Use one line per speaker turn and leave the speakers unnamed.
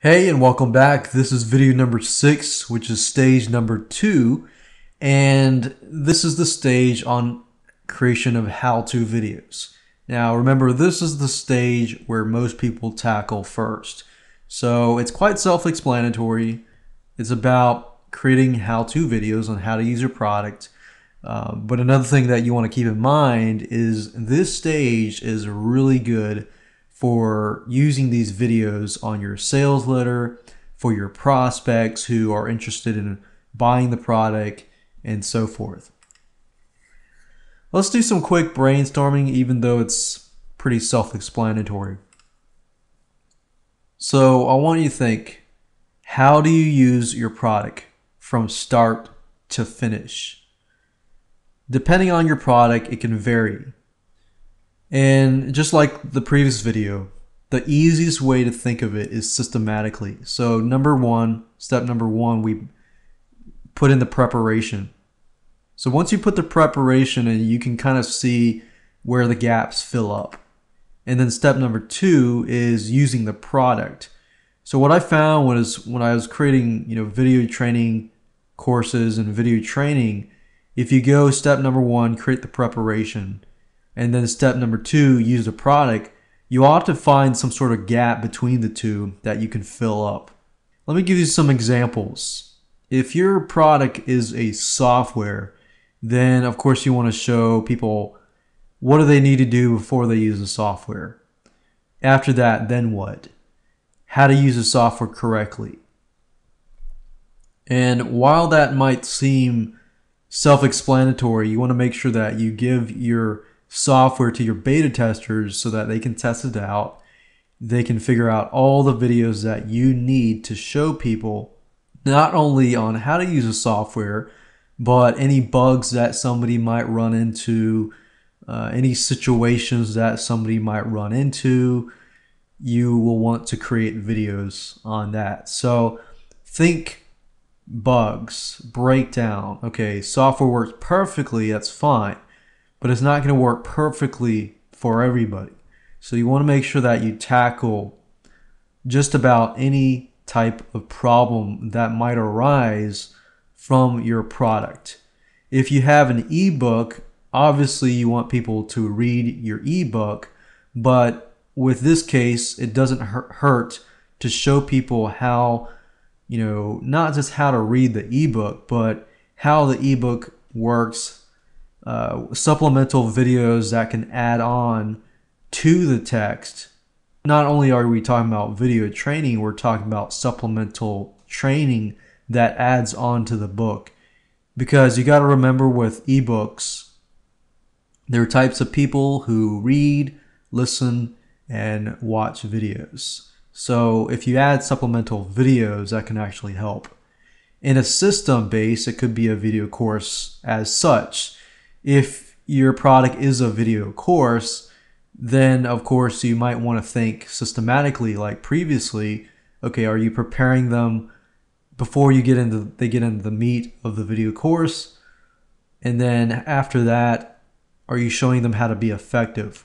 Hey, and welcome back. This is video number 6, which is stage number 2, and this is the stage on creation of how-to videos. Now remember, this is the stage where most people tackle first. So it's quite self-explanatory. It's about creating how-to videos on how to use your product. But another thing that you want to keep in mind is this stage is really good for using these videos on your sales letter, for your prospects who are interested in buying the product, and so forth. Let's do some quick brainstorming, even though it's pretty self-explanatory. So I want you to think, how do you use your product from start to finish? Depending on your product, it can vary. And just like the previous video, the easiest way to think of it is systematically. So step number one, we put in the preparation. So once you put the preparation in, you can kind of see where the gaps fill up. And then step number 2 is using the product. So what I found was when I was creating, video training courses and video training, if you go step number 1, create the preparation, and then step number 2, use the product, you ought to find some sort of gap between the two that you can fill up. Let me give you some examples. If your product is a software, then of course you want to show people what do they need to do before they use the software. After that, then what? How to use the software correctly. And while that might seem self-explanatory, you want to make sure that you give your software to your beta testers so that they can test it out. They can figure out all the videos that you need to show people not only on how to use the software, but any bugs that somebody might run into, any situations that somebody might run into. You will want to create videos on that. So think bugs, breakdown. Okay, software works perfectly, that's fine, but it's not going to work perfectly for everybody. So you want to make sure that you tackle just about any type of problem that might arise from your product. If you have an ebook, obviously you want people to read your ebook, but with this case, it doesn't hurt to show people how, not just how to read the ebook, but how the ebook works. Supplemental videos that can add on to the text. Not only are we talking about video training, we're talking about supplemental training that adds on to the book. Because you got to remember with ebooks, there are types of people who read, listen, and watch videos. So if you add supplemental videos, that can actually help. In a system base, it could be a video course as such. If your product is a video course, then of course you might want to think systematically like previously. Okay, are you preparing them before they get into the meat of the video course? And then after that, are you showing them how to be effective?